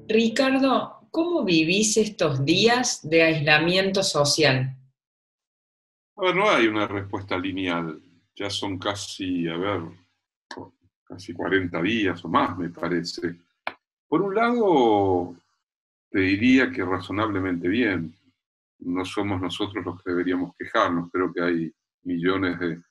Ricardo, ¿cómo vivís estos días de aislamiento social? A ver, no hay una respuesta lineal. Ya son casi, a ver, casi 40 días o más, me parece. Por un lado, te diría que razonablemente bien. No somos nosotros los que deberíamos quejarnos. Creo que hay millones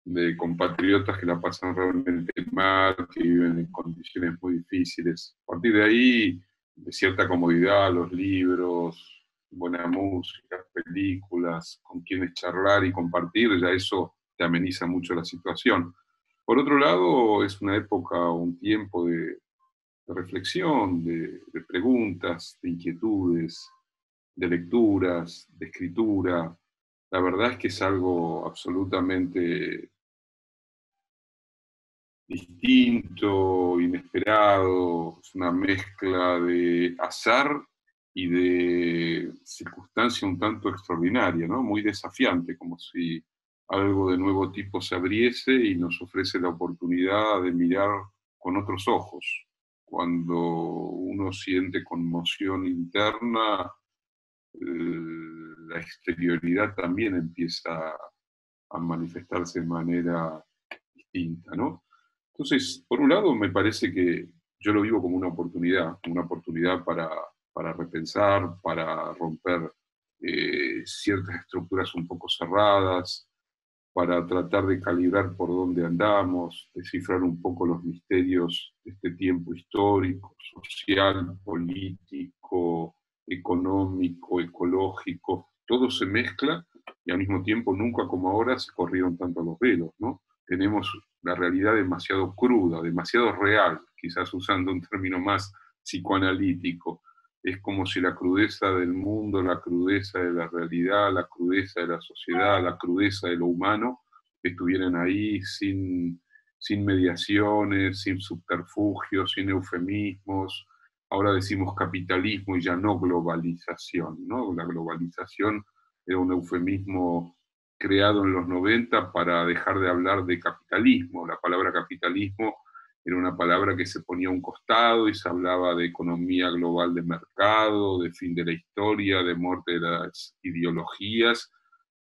de compatriotas que la pasan realmente mal, que viven en condiciones muy difíciles. A partir de ahí, de cierta comodidad, los libros, buena música, películas, con quienes charlar y compartir, ya eso te ameniza mucho la situación. Por otro lado, es una época, un tiempo de reflexión, de preguntas, de inquietudes, de lecturas, de escritura. La verdad es que es algo absolutamente distinto, inesperado, es una mezcla de azar y de circunstancia un tanto extraordinaria, ¿no? Muy desafiante, como si algo de nuevo tipo se abriese y nos ofrece la oportunidad de mirar con otros ojos. Cuando uno siente conmoción interna, la exterioridad también empieza a manifestarse de manera distinta, ¿no? Entonces, por un lado, me parece que yo lo vivo como una oportunidad para repensar, para romper ciertas estructuras un poco cerradas, para tratar de calibrar por dónde andamos, descifrar un poco los misterios de este tiempo histórico, social, político, económico, ecológico. Todo se mezcla y al mismo tiempo nunca como ahora se corrieron tanto los velos, ¿no? Tenemos la realidad demasiado cruda, demasiado real, quizás usando un término más psicoanalítico. Es como si la crudeza del mundo, la crudeza de la realidad, la crudeza de la sociedad, la crudeza de lo humano, estuvieran ahí sin mediaciones, sin subterfugios, sin eufemismos. Ahora decimos capitalismo y ya no globalización, ¿no? La globalización era un eufemismo creado en los 90 para dejar de hablar de capitalismo. La palabra capitalismo era una palabra que se ponía a un costado y se hablaba de economía global de mercado, de fin de la historia, de muerte de las ideologías,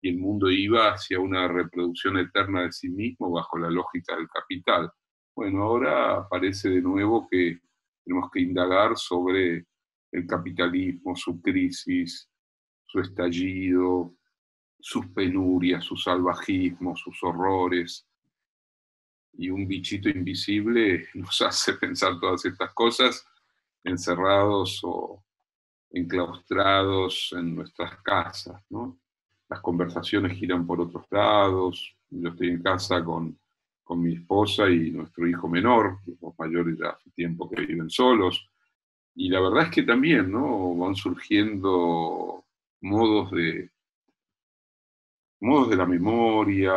y el mundo iba hacia una reproducción eterna de sí mismo bajo la lógica del capital. Bueno, ahora parece de nuevo que tenemos que indagar sobre el capitalismo, su crisis, su estallido, sus penurias, su salvajismo, sus horrores, y un bichito invisible nos hace pensar todas estas cosas encerrados o enclaustrados en nuestras casas, ¿no? Las conversaciones giran por otros lados. Yo estoy en casa con mi esposa y nuestro hijo menor, los mayores ya hace tiempo que viven solos, y la verdad es que también, ¿no? Van surgiendo modos de, modos de la memoria,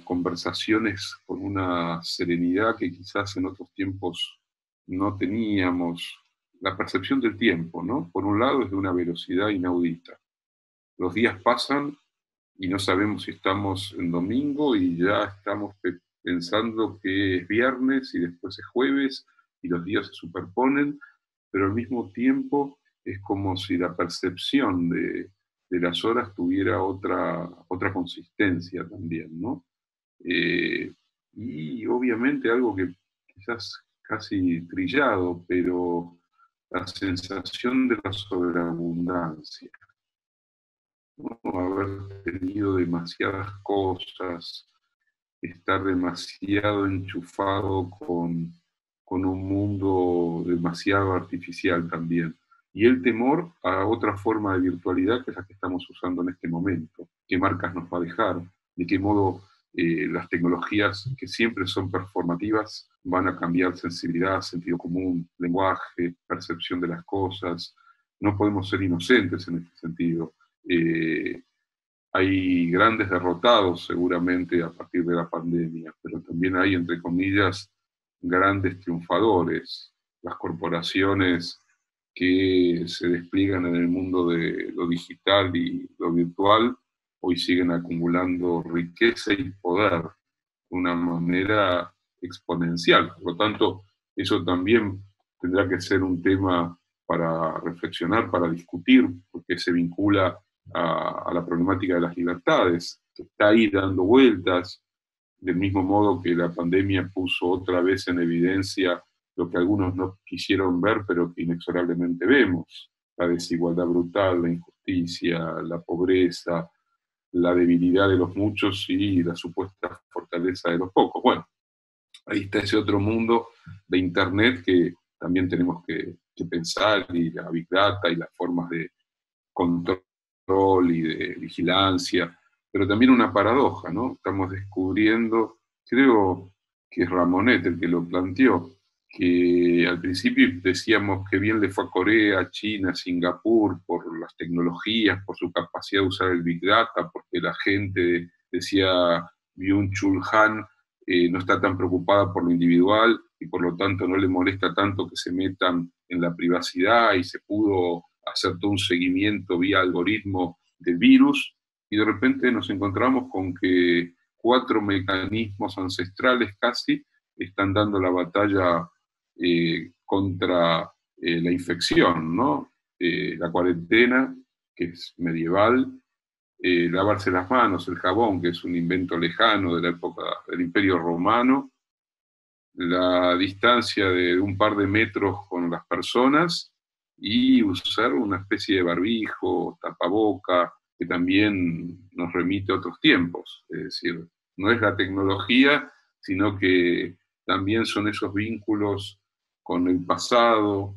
conversaciones con una serenidad que quizás en otros tiempos no teníamos, la percepción del tiempo, ¿no? Por un lado es de una velocidad inaudita. Los días pasan y no sabemos si estamos en domingo y ya estamos pensando que es viernes y después es jueves y los días se superponen, pero al mismo tiempo es como si la percepción de las horas tuviera otra consistencia también, ¿no? Eh, y obviamente algo que quizás casi trillado, pero la sensación de la sobreabundancia, ¿no? Haber tenido demasiadas cosas, estar demasiado enchufado con un mundo demasiado artificial también. Y el temor a otra forma de virtualidad que es la que estamos usando en este momento. ¿Qué marcas nos va a dejar? ¿De qué modo las tecnologías que siempre son performativas van a cambiar sensibilidad, sentido común, lenguaje, percepción de las cosas? No podemos ser inocentes en este sentido. Eh, Hay grandes derrotados seguramente a partir de la pandemia, pero también hay, entre comillas, grandes triunfadores. Las corporaciones que se despliegan en el mundo de lo digital y lo virtual hoy siguen acumulando riqueza y poder de una manera exponencial. Por lo tanto, eso también tendrá que ser un tema para reflexionar, para discutir, porque se vincula a la problemática de las libertades, que está ahí dando vueltas, del mismo modo que la pandemia puso otra vez en evidencia lo que algunos no quisieron ver, pero que inexorablemente vemos: la desigualdad brutal, la injusticia, la pobreza, la debilidad de los muchos y la supuesta fortaleza de los pocos. Bueno, ahí está ese otro mundo de Internet que también tenemos que pensar, y la Big Data y las formas de control y de vigilancia, pero también una paradoja, ¿no? Estamos descubriendo, creo que es Ramonet el que lo planteó, que al principio decíamos que bien le fue a Corea, China, Singapur por las tecnologías, por su capacidad de usar el Big Data, porque la gente, decía Byung-Chul Han, no está tan preocupada por lo individual y por lo tanto no le molesta tanto que se metan en la privacidad, y se pudo hacer todo un seguimiento vía algoritmo del virus, y de repente nos encontramos con que 4 mecanismos ancestrales casi están dando la batalla contra la infección, ¿no? La cuarentena, que es medieval, lavarse las manos, el jabón, que es un invento lejano de la época del Imperio Romano, la distancia de un par de metros con las personas, y usar una especie de barbijo, tapaboca, que también nos remite a otros tiempos. Es decir, no es la tecnología, sino que también son esos vínculos con el pasado,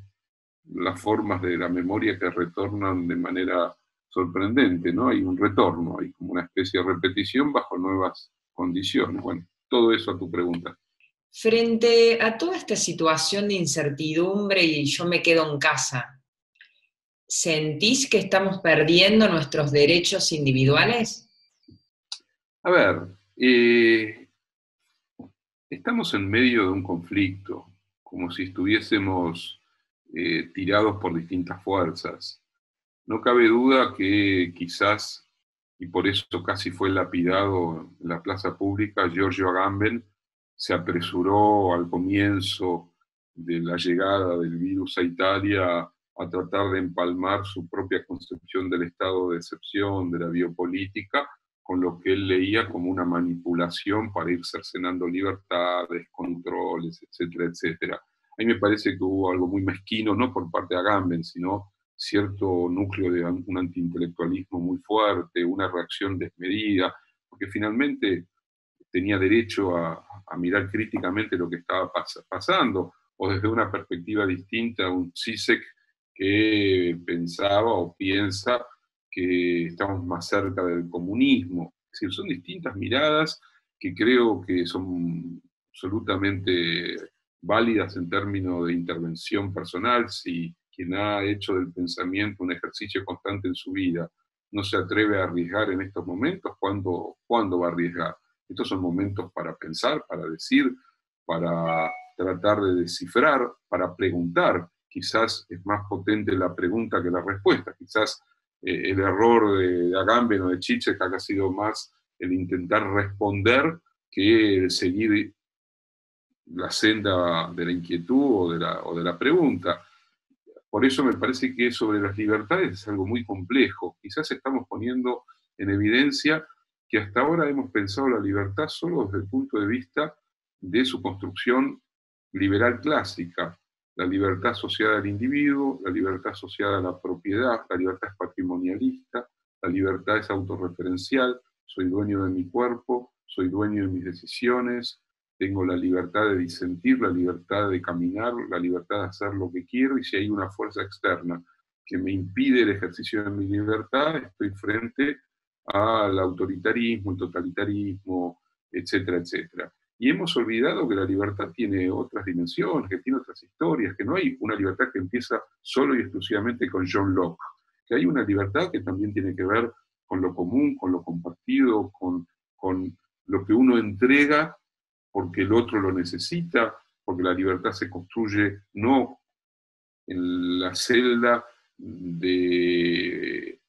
las formas de la memoria que retornan de manera sorprendente, ¿no? Hay un retorno, hay como una especie de repetición bajo nuevas condiciones. Bueno, todo eso a tu pregunta. Frente a toda esta situación de incertidumbre y yo me quedo en casa, ¿sentís que estamos perdiendo nuestros derechos individuales? A ver, estamos en medio de un conflicto, como si estuviésemos tirados por distintas fuerzas. No cabe duda que quizás, y por eso casi fue lapidado en la plaza pública, Giorgio Agamben se apresuró al comienzo de la llegada del virus a Italia a tratar de empalmar su propia concepción del estado de excepción, de la biopolítica, con lo que él leía como una manipulación para ir cercenando libertades, controles, etcétera, etcétera. A mí me parece que hubo algo muy mezquino, no por parte de Agamben, sino cierto núcleo de un antiintelectualismo muy fuerte, una reacción desmedida, porque finalmente tenía derecho a mirar críticamente lo que estaba pasando, o desde una perspectiva distinta, un Zizek que pensaba o piensa que estamos más cerca del comunismo. Es decir, son distintas miradas que creo que son absolutamente válidas en términos de intervención personal. Si quien ha hecho del pensamiento un ejercicio constante en su vida no se atreve a arriesgar en estos momentos, ¿cuándo va a arriesgar? Estos son momentos para pensar, para decir, para tratar de descifrar, para preguntar. Quizás es más potente la pregunta que la respuesta. Quizás el error de Agamben o de Zizek ha sido más el intentar responder que el seguir la senda de la inquietud o de la pregunta. Por eso me parece que sobre las libertades es algo muy complejo. Quizás estamos poniendo en evidencia que hasta ahora hemos pensado la libertad solo desde el punto de vista de su construcción liberal clásica: la libertad asociada al individuo, la libertad asociada a la propiedad, la libertad es patrimonialista, la libertad es autorreferencial: soy dueño de mi cuerpo, soy dueño de mis decisiones, tengo la libertad de disentir, la libertad de caminar, la libertad de hacer lo que quiero, y si hay una fuerza externa que me impide el ejercicio de mi libertad, estoy frente al autoritarismo, el totalitarismo, etcétera, etcétera. Y hemos olvidado que la libertad tiene otras dimensiones, que tiene otras historias, que no hay una libertad que empieza solo y exclusivamente con John Locke, que hay una libertad que también tiene que ver con lo común, con lo compartido, con lo que uno entrega porque el otro lo necesita, porque la libertad se construye no en la celda de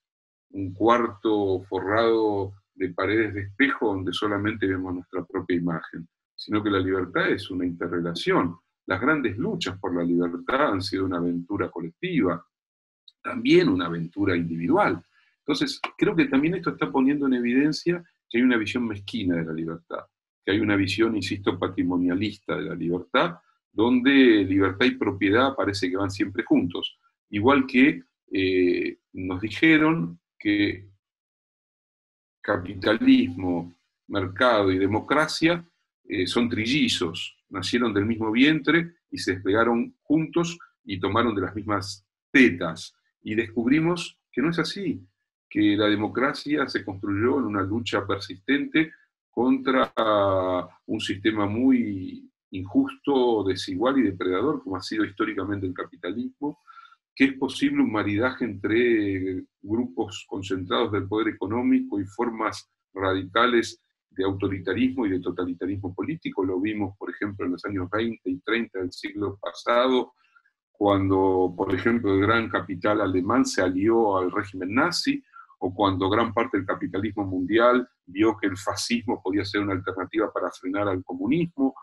un cuarto forrado de paredes de espejo donde solamente vemos nuestra propia imagen, sino que la libertad es una interrelación. las grandes luchas por la libertad han sido una aventura colectiva, también una aventura individual. Entonces, creo que también esto está poniendo en evidencia que hay una visión mezquina de la libertad, que hay una visión, insisto, patrimonialista de la libertad, donde libertad y propiedad parece que van siempre juntos. Igual que nos dijeron que capitalismo, mercado y democracia son trillizos, nacieron del mismo vientre y se despegaron juntos y tomaron de las mismas tetas. Y descubrimos que no es así, que la democracia se construyó en una lucha persistente contra un sistema muy injusto, desigual y depredador, como ha sido históricamente el capitalismo, que es posible un maridaje entre grupos concentrados del poder económico y formas radicales de autoritarismo y de totalitarismo político. Lo vimos, por ejemplo, en los años 20 y 30 del siglo pasado, cuando, por ejemplo, el gran capital alemán se alió al régimen nazi, o cuando gran parte del capitalismo mundial vio que el fascismo podía ser una alternativa para frenar al comunismo.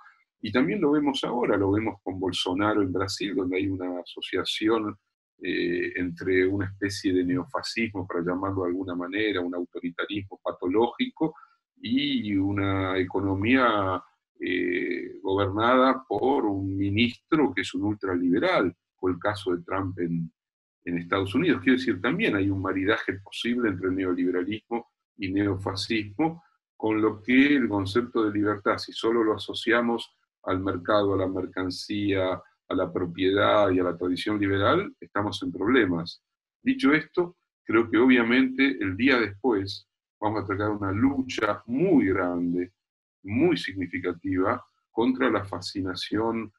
Y también lo vemos ahora, lo vemos con Bolsonaro en Brasil, donde hay una asociación entre una especie de neofascismo, para llamarlo de alguna manera, un autoritarismo patológico, y una economía gobernada por un ministro que es un ultraliberal. Fue el caso de Trump en Estados Unidos. Quiero decir, también hay un maridaje posible entre el neoliberalismo y neofascismo, con lo que el concepto de libertad, si solo lo asociamos al mercado, a la mercancía, a la propiedad y a la tradición liberal, estamos en problemas. Dicho esto, creo que obviamente el día después vamos a tratar una lucha muy grande, muy significativa, contra la fascinación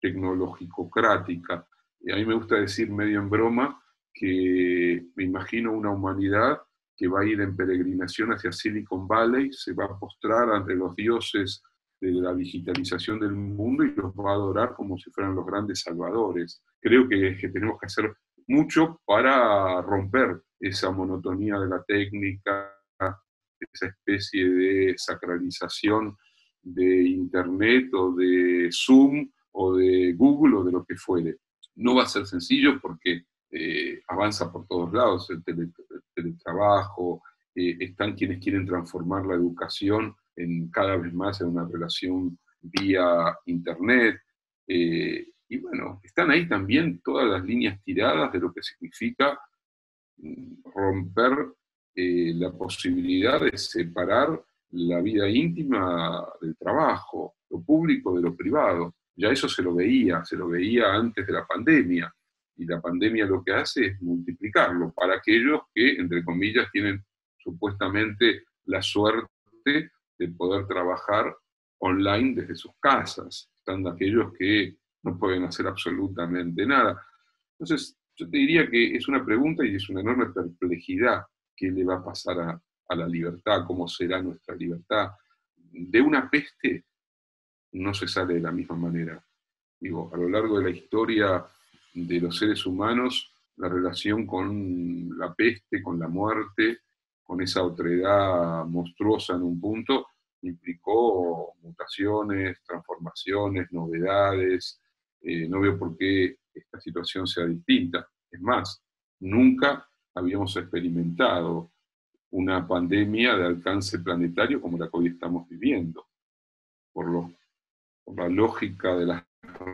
tecnológico-crática. A mí me gusta decir medio en broma que me imagino una humanidad que va a ir en peregrinación hacia Silicon Valley, se va a postrar ante los dioses de la digitalización del mundo y los va a adorar como si fueran los grandes salvadores. Creo que tenemos que hacer mucho para romper esa monotonía de la técnica, esa especie de sacralización de Internet o de Zoom o de Google o de lo que fuere. No va a ser sencillo porque avanza por todos lados el teletrabajo, están quienes quieren transformar la educación en cada vez más en una relación vía Internet. Y bueno, están ahí también todas las líneas tiradas de lo que significa romper la posibilidad de separar la vida íntima del trabajo, lo público de lo privado. Ya eso se lo veía antes de la pandemia, y la pandemia lo que hace es multiplicarlo para aquellos que, entre comillas, tienen supuestamente la suerte de poder trabajar online desde sus casas. Están aquellos que no pueden hacer absolutamente nada. Entonces, yo te diría que es una pregunta y es una enorme perplejidad qué le va a pasar a la libertad, cómo será nuestra libertad. De una peste no se sale de la misma manera. Digo, a lo largo de la historia de los seres humanos, la relación con la peste, con la muerte, con esa otredad monstruosa en un punto, implicó mutaciones, transformaciones, novedades. No veo por qué esta situación sea distinta. Es más, nunca habíamos experimentado una pandemia de alcance planetario como la que hoy estamos viviendo, por, por la lógica de las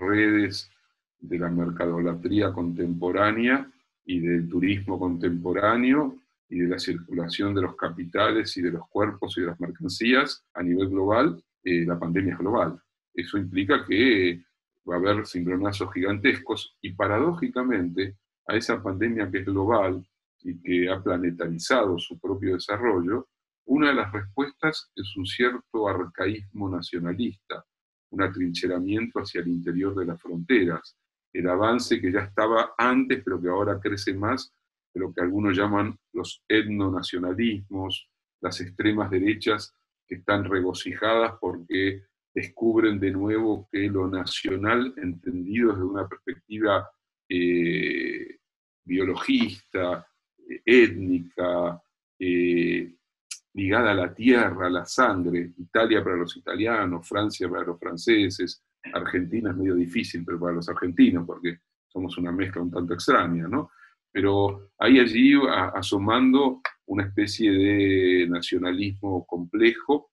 redes, de la mercadolatría contemporánea y del turismo contemporáneo y de la circulación de los capitales y de los cuerpos y de las mercancías a nivel global. La pandemia es global. Eso implica que va a haber cimbronazos gigantescos y, paradójicamente, a esa pandemia que es global y que ha planetarizado su propio desarrollo, una de las respuestas es un cierto arcaísmo nacionalista, un atrincheramiento hacia el interior de las fronteras, el avance que ya estaba antes, pero que ahora crece más, pero que algunos llaman los etnonacionalismos, las extremas derechas que están regocijadas porque descubren de nuevo que lo nacional, entendido desde una perspectiva biologista, étnica, ligada a la tierra, a la sangre, Italia para los italianos, Francia para los franceses, Argentina es medio difícil, pero para los argentinos, porque somos una mezcla un tanto extraña, ¿no? Pero hay allí asomando una especie de nacionalismo complejo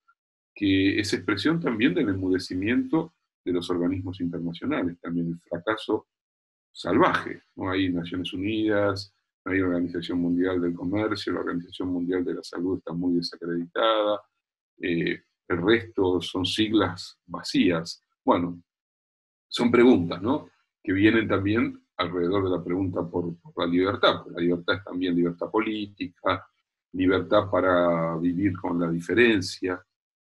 que es expresión también del enmudecimiento de los organismos internacionales, también el fracaso salvaje. No hay Naciones Unidas, no hay Organización Mundial del Comercio, la Organización Mundial de la Salud está muy desacreditada, el resto son siglas vacías. Bueno, son preguntas, ¿no? Que vienen también alrededor de la pregunta por la libertad. Porque la libertad es también libertad política, libertad para vivir con la diferencia,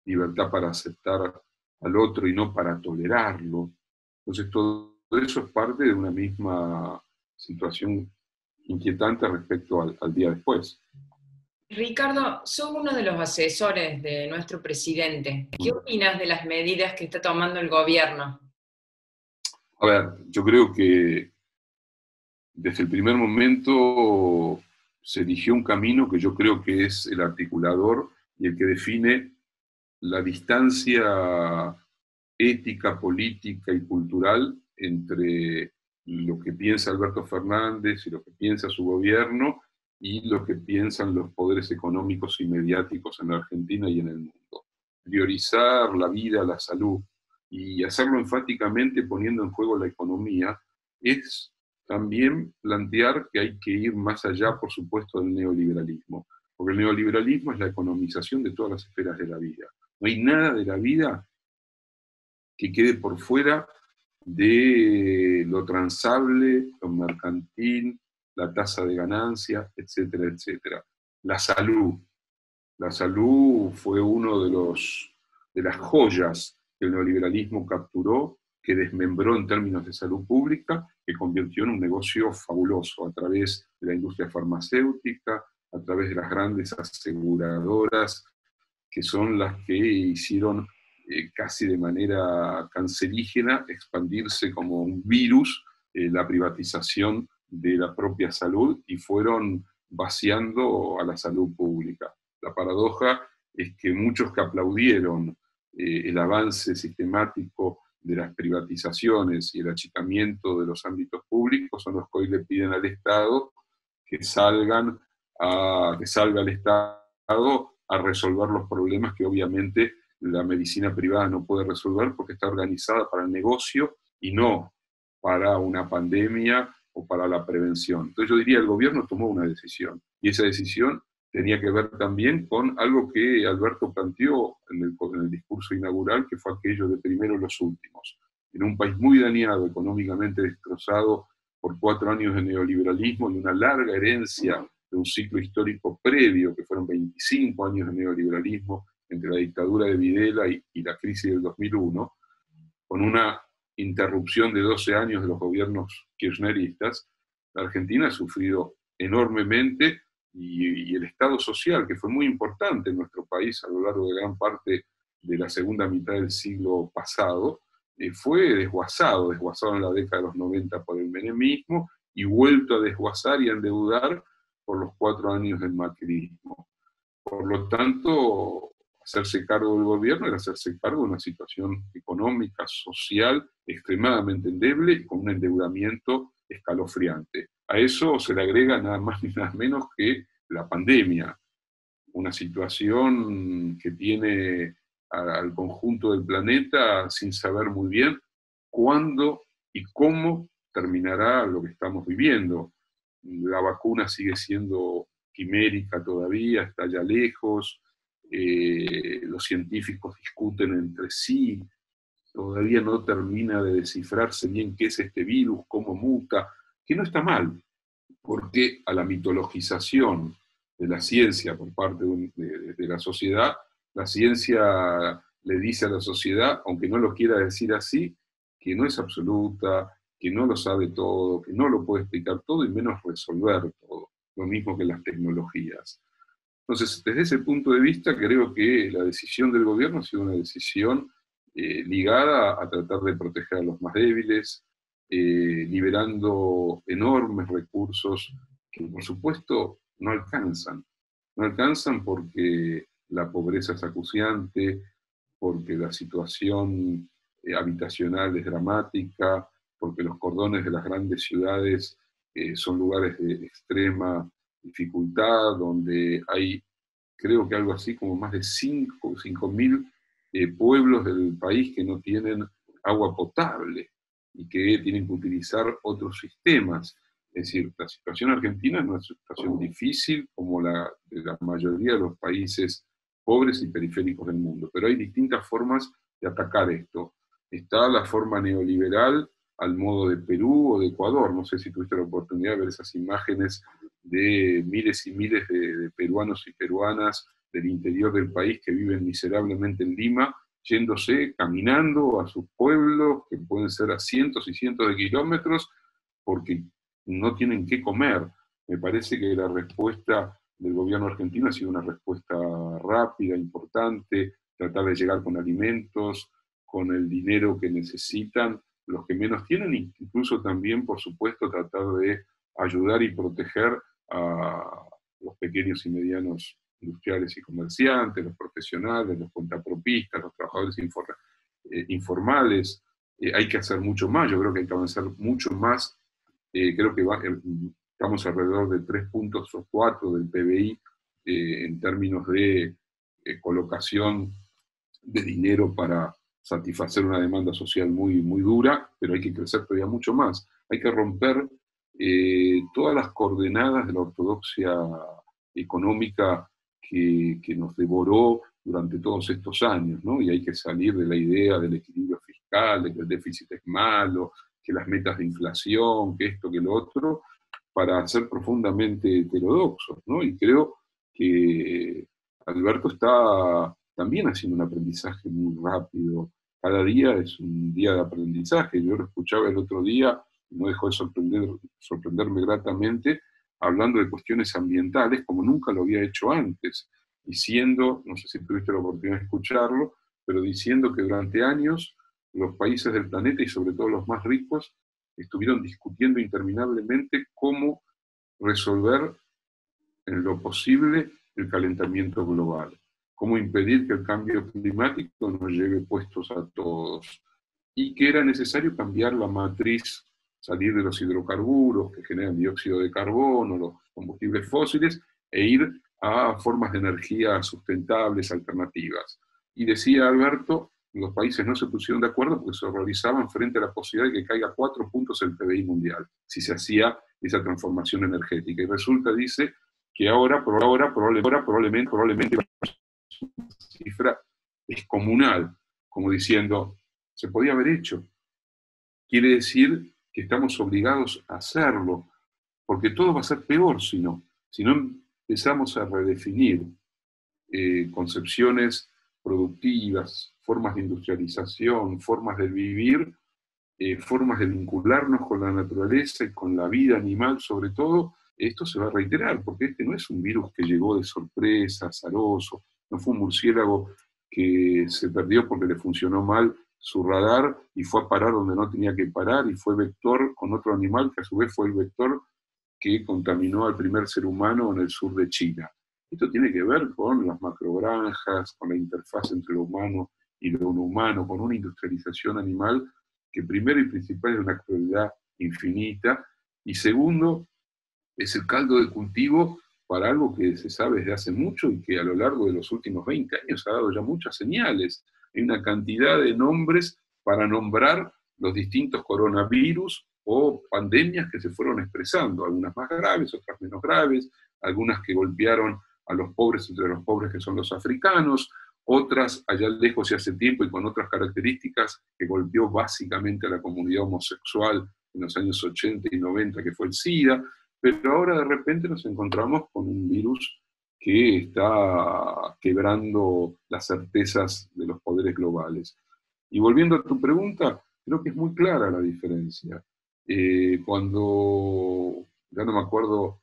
libertad para aceptar al otro y no para tolerarlo. Entonces todo eso es parte de una misma situación inquietante respecto al día después. Ricardo, sos uno de los asesores de nuestro presidente. ¿Qué opinas de las medidas que está tomando el gobierno? A ver, yo creo que desde el primer momento se eligió un camino que yo creo que es el articulador y el que define la distancia ética, política y cultural entre lo que piensa Alberto Fernández y lo que piensa su gobierno y lo que piensan los poderes económicos y mediáticos en la Argentina y en el mundo. Priorizar la vida, la salud y hacerlo enfáticamente poniendo en juego la economía es también plantear que hay que ir más allá, por supuesto, del neoliberalismo, porque el neoliberalismo es la economización de todas las esferas de la vida. No hay nada de la vida que quede por fuera de lo transable, lo mercantil, la tasa de ganancia, etcétera, etcétera. La salud. La salud fue uno de las joyas que el neoliberalismo capturó, que desmembró en términos de salud pública, que convirtió en un negocio fabuloso a través de la industria farmacéutica, a través de las grandes aseguradoras, que son las que hicieron casi de manera cancerígena expandirse como un virus la privatización de la propia salud y fueron vaciando a la salud pública. La paradoja es que muchos que aplaudieron el avance sistemático de las privatizaciones y el achicamiento de los ámbitos públicos son los que hoy le piden al Estado que salga el Estado a resolver los problemas que obviamente la medicina privada no puede resolver porque está organizada para el negocio y no para una pandemia o para la prevención. Entonces yo diría, el gobierno tomó una decisión y esa decisión tenía que ver también con algo que Alberto planteó en el discurso inaugural, que fue aquello de primero los últimos. En un país muy dañado, económicamente destrozado por 4 años de neoliberalismo y una larga herencia de un ciclo histórico previo, que fueron 25 años de neoliberalismo entre la dictadura de Videla y la crisis del 2001, con una interrupción de 12 años de los gobiernos kirchneristas, la Argentina ha sufrido enormemente y el Estado social, que fue muy importante en nuestro país a lo largo de gran parte de la segunda mitad del siglo pasado, fue desguazado en la década de los 90 por el menemismo y vuelto a desguazar y a endeudar por los 4 años del macrismo. Por lo tanto, hacerse cargo del gobierno era hacerse cargo de una situación económica, social, extremadamente endeble y con un endeudamiento escalofriante. A eso se le agrega nada más ni nada menos que la pandemia, una situación que tiene al conjunto del planeta sin saber muy bien cuándo y cómo terminará lo que estamos viviendo. La vacuna sigue siendo quimérica todavía, está ya lejos, los científicos discuten entre sí, todavía no termina de descifrarse bien qué es este virus, cómo muta, que no está mal, porque a la mitologización de la ciencia por parte de la sociedad, la ciencia le dice a la sociedad, aunque no lo quiera decir así, que no es absoluta, que no lo sabe todo, que no lo puede explicar todo y menos resolver todo, lo mismo que las tecnologías. Entonces, desde ese punto de vista, creo que la decisión del gobierno ha sido una decisión ligada a tratar de proteger a los más débiles, liberando enormes recursos que, por supuesto, no alcanzan. No alcanzan porque la pobreza es acuciante, porque la situación habitacional es dramática, porque los cordones de las grandes ciudades son lugares de extrema dificultad, donde hay, creo que algo así como más de 5.000 pueblos del país que no tienen agua potable y que tienen que utilizar otros sistemas. Es decir, la situación argentina es una situación difícil como la de la mayoría de los países pobres y periféricos del mundo, pero hay distintas formas de atacar esto. Está la forma neoliberal al modo de Perú o de Ecuador. No sé si tuviste la oportunidad de ver esas imágenes de miles y miles de peruanos y peruanas del interior del país que viven miserablemente en Lima, yéndose, caminando a sus pueblos, que pueden ser a cientos y cientos de kilómetros, porque no tienen qué comer. Me parece que la respuesta del gobierno argentino ha sido una respuesta rápida, importante, tratar de llegar con alimentos, con el dinero que necesitan los que menos tienen, e incluso también, por supuesto, tratar de ayudar y proteger a los pequeños y medianos industriales y comerciantes, los profesionales, los cuentapropistas, los trabajadores informales. Hay que hacer mucho más, yo creo que hay que avanzar mucho más. Creo que estamos alrededor de 3 puntos o 4 del PBI en términos de colocación de dinero para satisfacer una demanda social muy, muy dura, pero hay que crecer todavía mucho más. Hay que romper todas las coordenadas de la ortodoxia económica que nos devoró durante todos estos años, ¿no? Y hay que salir de la idea del equilibrio fiscal, de que el déficit es malo, que las metas de inflación, que esto, que lo otro, para ser profundamente heterodoxos, ¿no? Y creo que Alberto está también haciendo un aprendizaje muy rápido. Cada día es un día de aprendizaje. Yo lo escuchaba el otro día, no dejó de sorprenderme gratamente, hablando de cuestiones ambientales como nunca lo había hecho antes, diciendo, no sé si tuviste la oportunidad de escucharlo, pero diciendo que durante años los países del planeta y sobre todo los más ricos estuvieron discutiendo interminablemente cómo resolver en lo posible el calentamiento global, cómo impedir que el cambio climático nos lleve puestos a todos, y que era necesario cambiar la matriz, salir de los hidrocarburos que generan dióxido de carbono, los combustibles fósiles, e ir a formas de energía sustentables, alternativas. Y decía Alberto, los países no se pusieron de acuerdo porque se horrorizaban frente a la posibilidad de que caiga 4 puntos el PBI mundial, si se hacía esa transformación energética. Y resulta, dice, que ahora probablemente la cifra descomunal, como diciendo, se podía haber hecho. Quiere decir que estamos obligados a hacerlo, porque todo va a ser peor si no empezamos a redefinir concepciones productivas, formas de industrialización, formas de vivir, formas de vincularnos con la naturaleza y con la vida animal sobre todo. Esto se va a reiterar, porque este no es un virus que llegó de sorpresa, azaroso, no fue un murciélago que se perdió porque le funcionó mal su radar y fue a parar donde no tenía que parar y fue vector con otro animal que a su vez fue el vector que contaminó al primer ser humano en el sur de China. Esto tiene que ver con las macrogranjas, con la interfaz entre lo humano y lo no humano, con una industrialización animal que primero y principal es una crueldad infinita, y segundo, es el caldo de cultivo para algo que se sabe desde hace mucho y que a lo largo de los últimos 20 años ha dado ya muchas señales. Hay una cantidad de nombres para nombrar los distintos coronavirus o pandemias que se fueron expresando, algunas más graves, otras menos graves, algunas que golpearon a los pobres entre los pobres que son los africanos, otras allá lejos y hace tiempo y con otras características que golpeó básicamente a la comunidad homosexual en los años 80 y 90, que fue el SIDA, pero ahora de repente nos encontramos con un virus que está quebrando las certezas de los poderes globales. Y volviendo a tu pregunta, creo que es muy clara la diferencia. Cuando, ya no me acuerdo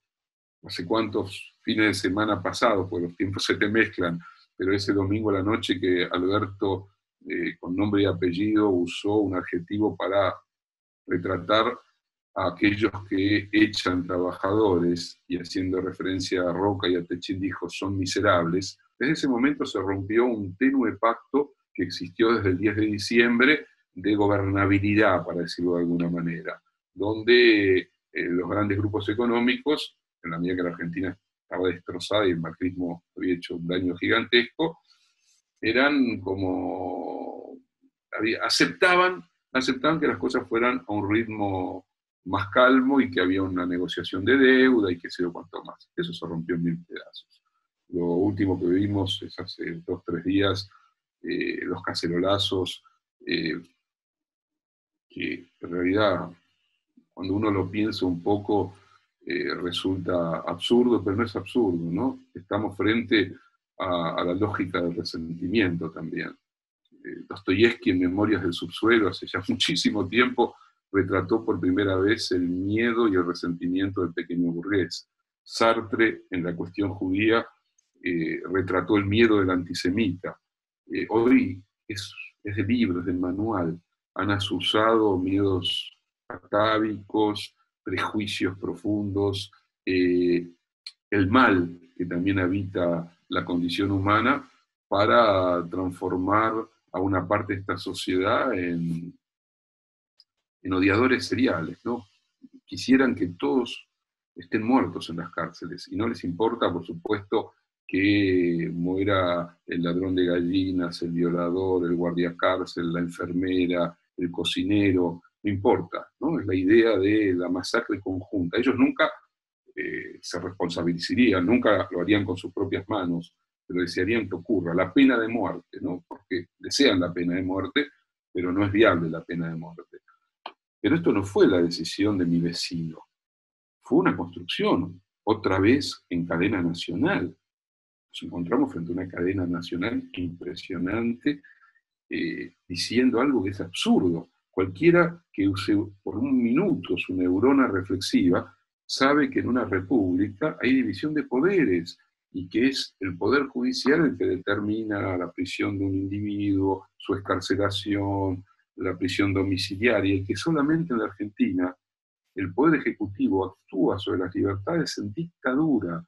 hace cuántos fines de semana pasados, porque los tiempos se te mezclan, pero ese domingo a la noche que Alberto, con nombre y apellido, usó un adjetivo para retratar a aquellos que echan trabajadores, y haciendo referencia a Roca y a Techín dijo, son miserables. Desde ese momento se rompió un tenue pacto que existió desde el 10 de diciembre de gobernabilidad, para decirlo de alguna manera, donde los grandes grupos económicos, en la medida que la Argentina estaba destrozada y el macrismo había hecho un daño gigantesco, eran como, aceptaban que las cosas fueran a un ritmo más calmo y que había una negociación de deuda y qué sé yo cuánto más. Eso se rompió en mil pedazos. Lo último que vimos es hace 2 o 3 días, los cacerolazos, que en realidad, cuando uno lo piensa un poco, resulta absurdo, pero no es absurdo, ¿no? Estamos frente a la lógica del resentimiento también. Dostoyevsky, en Memorias del Subsuelo, hace ya muchísimo tiempo, retrató por primera vez el miedo y el resentimiento del pequeño burgués. Sartre, en La cuestión judía, retrató el miedo del antisemita. Hoy es de libro, es del manual. Han asusado miedos atávicos, prejuicios profundos, el mal que también habita la condición humana para transformar a una parte de esta sociedad en odiadores seriales, ¿no? Quisieran que todos estén muertos en las cárceles y no les importa, por supuesto, que muera el ladrón de gallinas, el violador, el guardiacárcel, la enfermera, el cocinero, no importa, ¿no? Es la idea de la masacre conjunta. Ellos nunca se responsabilizarían, nunca lo harían con sus propias manos, pero desearían que ocurra la pena de muerte, ¿no? Porque desean la pena de muerte, pero no es viable la pena de muerte. Pero esto no fue la decisión de mi vecino, fue una construcción, otra vez en cadena nacional. Nos encontramos frente a una cadena nacional impresionante, diciendo algo que es absurdo. Cualquiera que use por un minuto su neurona reflexiva sabe que en una república hay división de poderes y que es el poder judicial el que determina la prisión de un individuo, su excarcelación, la prisión domiciliaria, y que solamente en la Argentina el poder ejecutivo actúa sobre las libertades en dictadura.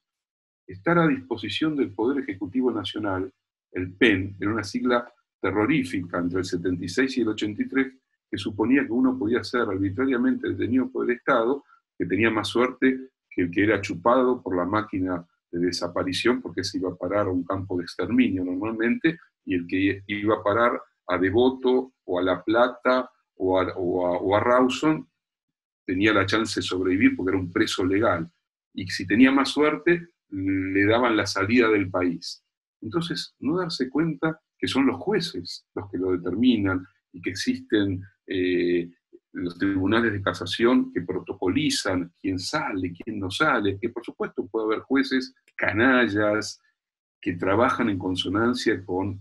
Estar a disposición del Poder Ejecutivo Nacional, el PEN, era una sigla terrorífica entre el 76 y el 83, que suponía que uno podía ser arbitrariamente detenido por el Estado, que tenía más suerte que el que era chupado por la máquina de desaparición, porque se iba a parar a un campo de exterminio normalmente, y el que iba a parar a Devoto o a La Plata o a Rawson tenía la chance de sobrevivir porque era un preso legal. Y si tenía más suerte, le daban la salida del país. Entonces, no darse cuenta que son los jueces los que lo determinan y que existen los tribunales de casación que protocolizan quién sale, quién no sale, que por supuesto puede haber jueces canallas que trabajan en consonancia con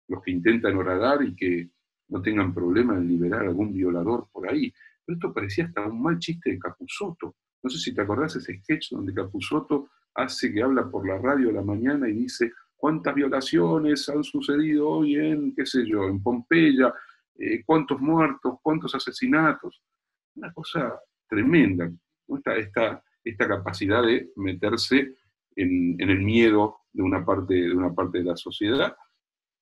los que intentan horadar y que no tengan problema en liberar a algún violador por ahí. Pero esto parecía hasta un mal chiste de Capusotto. No sé si te acordás ese sketch donde Capusotto hace que habla por la radio a la mañana y dice cuántas violaciones han sucedido hoy en, qué sé yo, en Pompeya, cuántos muertos, cuántos asesinatos. Una cosa tremenda, ¿no? Esta capacidad de meterse en el miedo de una parte de la sociedad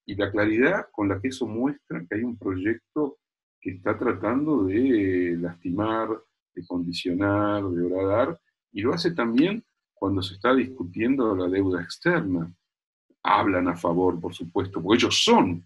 y la claridad con la que eso muestra que hay un proyecto que está tratando de lastimar, de condicionar, de horadar, y lo hace también cuando se está discutiendo la deuda externa. Hablan a favor, por supuesto, porque ellos son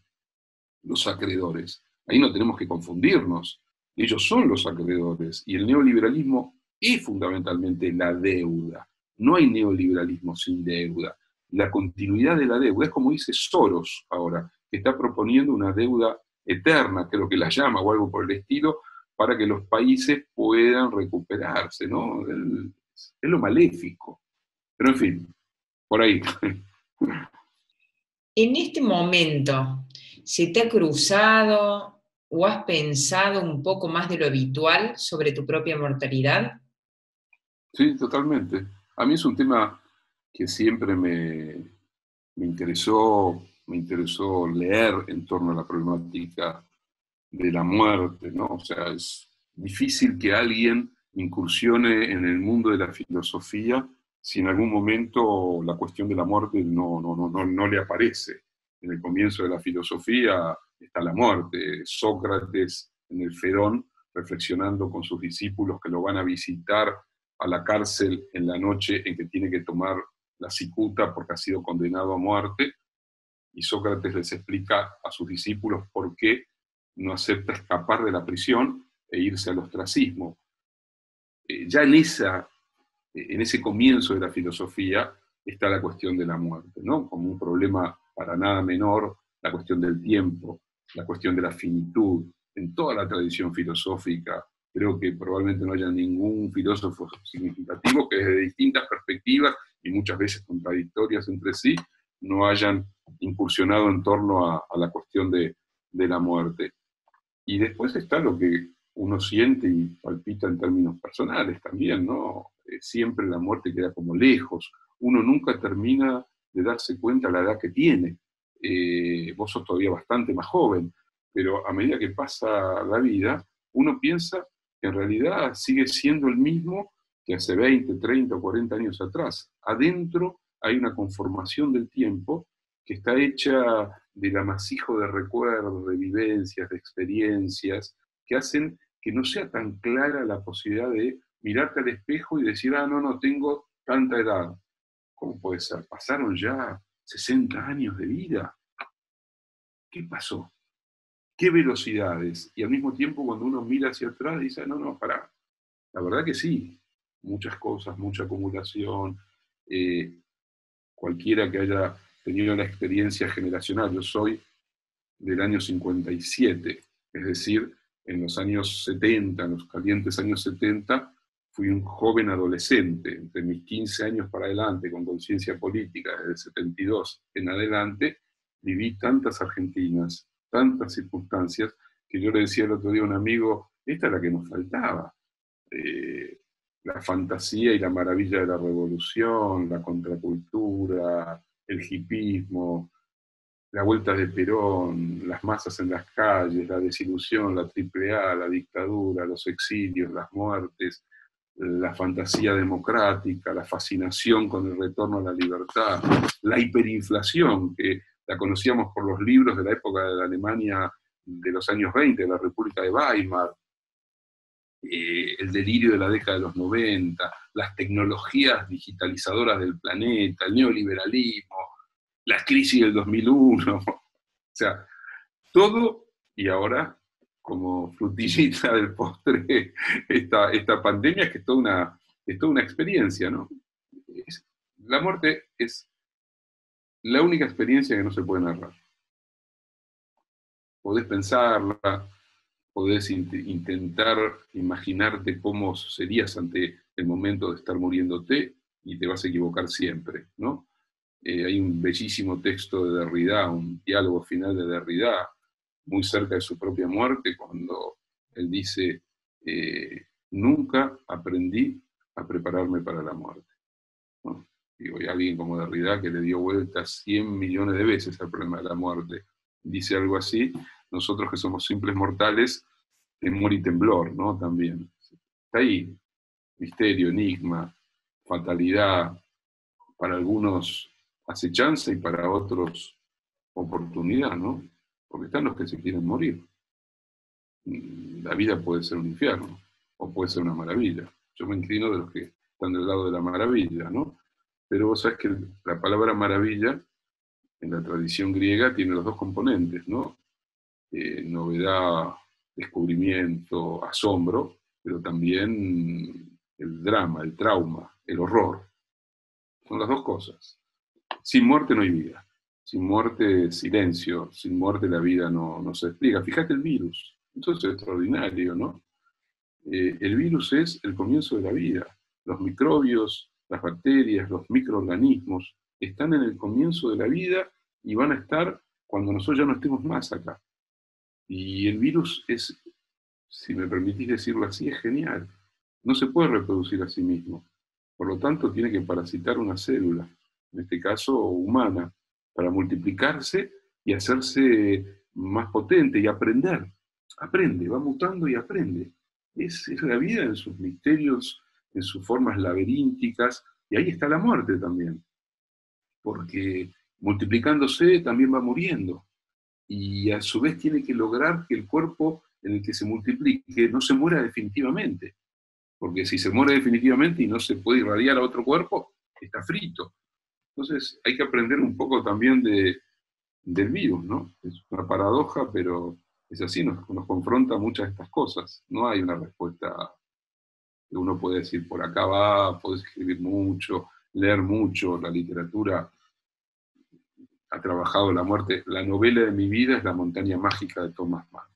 los acreedores. Ahí no tenemos que confundirnos. Ellos son los acreedores, y el neoliberalismo es fundamentalmente la deuda. No hay neoliberalismo sin deuda. La continuidad de la deuda es como dice Soros ahora, que está proponiendo una deuda eterna, creo que la llama, o algo por el estilo, para que los países puedan recuperarse, ¿no? Es lo maléfico. Pero en fin, por ahí. En este momento, ¿se te ha cruzado o has pensado un poco más de lo habitual sobre tu propia mortalidad? Sí, totalmente. A mí es un tema que siempre me interesó leer en torno a la problemática de la muerte, ¿no? O sea, es difícil que alguien incursione en el mundo de la filosofía si en algún momento la cuestión de la muerte no le aparece. En el comienzo de la filosofía está la muerte. Sócrates en el Fedón, reflexionando con sus discípulos que lo van a visitar a la cárcel en la noche en que tiene que tomar la cicuta porque ha sido condenado a muerte, y Sócrates les explica a sus discípulos por qué no acepta escapar de la prisión e irse al ostracismo. Ya en ese comienzo de la filosofía está la cuestión de la muerte, ¿no? Como un problema para nada menor, la cuestión del tiempo, la cuestión de la finitud. En toda la tradición filosófica, creo que probablemente no haya ningún filósofo significativo que desde distintas perspectivas, y muchas veces contradictorias entre sí, no hayan incursionado en torno a la cuestión de la muerte. Y después está lo que uno siente y palpita en términos personales también, ¿no? Siempre la muerte queda como lejos. Uno nunca termina de darse cuenta a la edad que tiene. Vos sos todavía bastante más joven, pero a medida que pasa la vida, uno piensa que en realidad sigue siendo el mismo que hace 20, 30 o 40 años atrás. Adentro hay una conformación del tiempo que está hecha del amasijo de recuerdos, de vivencias, de experiencias, que hacen que no sea tan clara la posibilidad de mirarte al espejo y decir, ah, no, no, tengo tanta edad. ¿Cómo puede ser? Pasaron ya 60 años de vida. ¿Qué pasó? ¿Qué velocidades? Y al mismo tiempo, cuando uno mira hacia atrás, dice, no, no, pará. La verdad que sí, muchas cosas, mucha acumulación. Cualquiera que haya tenido la experiencia generacional, yo soy del año 57, es decir, en los años 70, en los calientes años 70, fui un joven adolescente, entre mis 15 años para adelante, con conciencia política, desde el 72 en adelante, viví tantas Argentinas, tantas circunstancias, que yo le decía el otro día a un amigo, esta es la que nos faltaba. La fantasía y la maravilla de la revolución, la contracultura, el hipismo, la vuelta de Perón, las masas en las calles, la desilusión, la AAA, la dictadura, los exilios, las muertes, la fantasía democrática, la fascinación con el retorno a la libertad, la hiperinflación, que la conocíamos por los libros de la época de la Alemania de los años 20, de la República de Weimar, el delirio de la década de los 90, las tecnologías digitalizadoras del planeta, el neoliberalismo, la crisis del 2001, o sea, todo, y ahora, como frutillita del postre, esta pandemia que es toda una experiencia, ¿no? La muerte es la única experiencia que no se puede narrar. Podés pensarla, podés intentar imaginarte cómo serías ante el momento de estar muriéndote y te vas a equivocar siempre, ¿no? Hay un bellísimo texto de Derrida, un diálogo final de Derrida, muy cerca de su propia muerte, cuando él dice, nunca aprendí a prepararme para la muerte, ¿no? Digo, y alguien como Derrida, que le dio vueltas 100 millones de veces al problema de la muerte, dice algo así. Nosotros que somos simples mortales, temor y temblor, ¿no? También. Está ahí, misterio, enigma, fatalidad, para algunos acechanza y para otros oportunidad, ¿no? Porque están los que se quieren morir. La vida puede ser un infierno, o puede ser una maravilla. Yo me inclino de los que están del lado de la maravilla, ¿no? Pero vos sabés que la palabra maravilla, en la tradición griega, tiene los dos componentes, ¿no? Novedad, descubrimiento, asombro, pero también el drama, el trauma, el horror. Son las dos cosas. Sin muerte no hay vida. Sin muerte, silencio. Sin muerte la vida no se explica. Fíjate el virus. Eso es extraordinario, ¿no? El virus es el comienzo de la vida. Los microbios, las bacterias, los microorganismos están en el comienzo de la vida y van a estar cuando nosotros ya no estemos más acá. Y el virus es, si me permitís decirlo así, es genial. No se puede reproducir a sí mismo. Por lo tanto, tiene que parasitar una célula, en este caso humana, para multiplicarse y hacerse más potente y aprender. Aprende, va mutando y aprende. Es la vida en sus misterios, en sus formas laberínticas, y ahí está la muerte también. Porque multiplicándose también va muriendo. y a su vez tiene que lograr que el cuerpo en el que se multiplique no se muera definitivamente, porque si se muere definitivamente y no se puede irradiar a otro cuerpo, está frito. Entonces hay que aprender un poco también del virus, ¿no? Es una paradoja, pero es así, nos confronta muchas de estas cosas. No hay una respuesta que uno puede decir, por acá va, podés escribir mucho, leer mucho, la literatura ha trabajado la muerte. La novela de mi vida es La montaña mágica de Thomas Mann,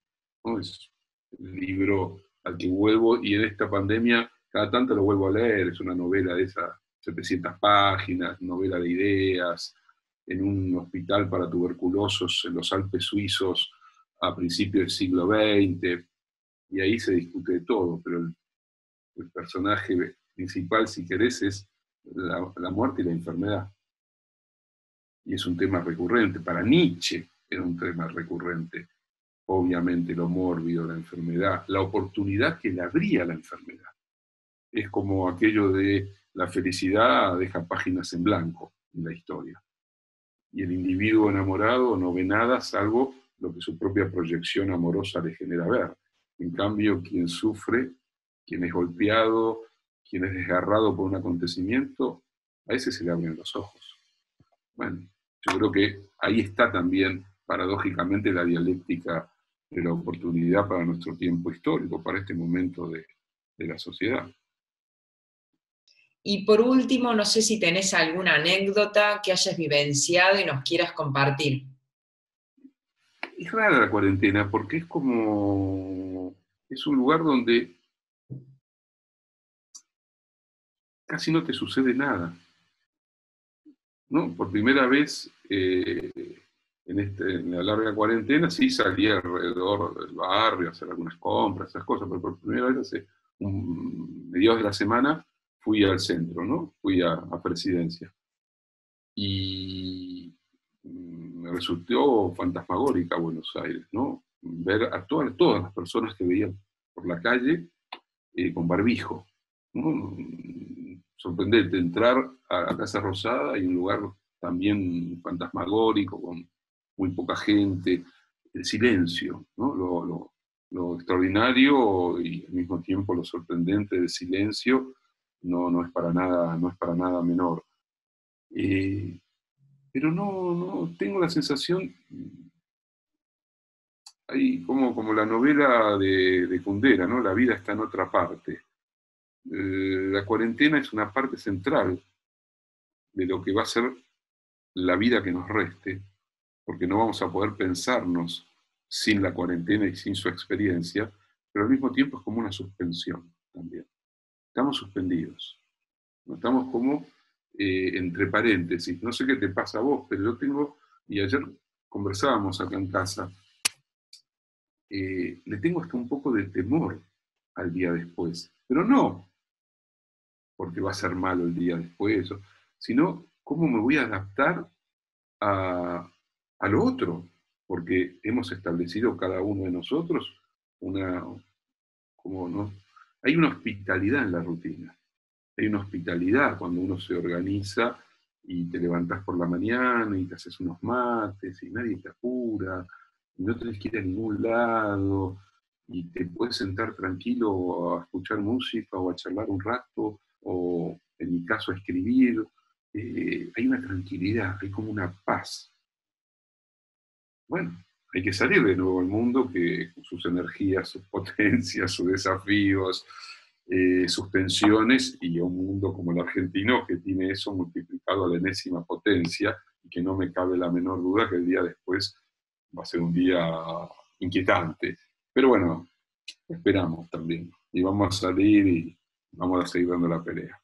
¿no? Es el libro al que vuelvo, y en esta pandemia cada tanto lo vuelvo a leer. Es una novela de esas 700 páginas, novela de ideas, en un hospital para tuberculosos en los Alpes suizos a principios del siglo XX, y ahí se discute de todo, pero el personaje principal, si querés, es la muerte y la enfermedad. Y es un tema recurrente. Para Nietzsche era un tema recurrente. Obviamente lo mórbido, la enfermedad, la oportunidad que le abría la enfermedad. Es como aquello de la felicidad deja páginas en blanco en la historia. Y el individuo enamorado no ve nada salvo lo que su propia proyección amorosa le genera ver. En cambio, quien sufre, quien es golpeado, quien es desgarrado por un acontecimiento, a ese se le abren los ojos. Bueno, yo creo que ahí está también, paradójicamente, la dialéctica de la oportunidad para nuestro tiempo histórico, para este momento de la sociedad. Y por último, no sé si tenés alguna anécdota que hayas vivenciado y nos quieras compartir. Es rara la cuarentena porque es un lugar donde casi no te sucede nada, ¿no? Por primera vez en la larga cuarentena sí salí alrededor del barrio a hacer algunas compras, esas cosas, pero por primera vez hace mediados de la semana fui al centro, ¿no? Fui a Presidencia. Y me resultó fantasmagórica Buenos Aires, ¿no? Ver a todas las personas que veía por la calle con barbijo, ¿no? Sorprendente entrar a Casa Rosada y un lugar también fantasmagórico, con muy poca gente, el silencio, ¿no? Lo extraordinario y al mismo tiempo lo sorprendente del silencio no es para nada menor. Pero no tengo la sensación, hay como la novela de Kundera, ¿no? La vida está en otra parte. La cuarentena es una parte central de lo que va a ser la vida que nos reste, porque no vamos a poder pensarnos sin la cuarentena y sin su experiencia, pero al mismo tiempo es como una suspensión también. Estamos suspendidos, ¿no? Estamos como entre paréntesis. No sé qué te pasa a vos, pero yo tengo, y ayer conversábamos acá en casa, le tengo hasta un poco de temor al día después, pero no porque va a ser malo el día después, sino cómo me voy a adaptar a lo otro, porque hemos establecido cada uno de nosotros ¿no? Hay una hospitalidad en la rutina, hay una hospitalidad cuando uno se organiza y te levantás por la mañana y te haces unos mates y nadie te apura, y no tenés que ir a ningún lado, y te puedes sentar tranquilo a escuchar música o a charlar un rato, o en mi caso a escribir. Hay una tranquilidad, hay como una paz. Bueno, hay que salir de nuevo al mundo que con sus energías, sus potencias, sus desafíos, sus tensiones, y a un mundo como el argentino que tiene eso multiplicado a la enésima potencia, y que no me cabe la menor duda que el día después va a ser un día inquietante. Pero bueno, esperamos también. Y vamos a salir y vamos a seguir dando la pelea.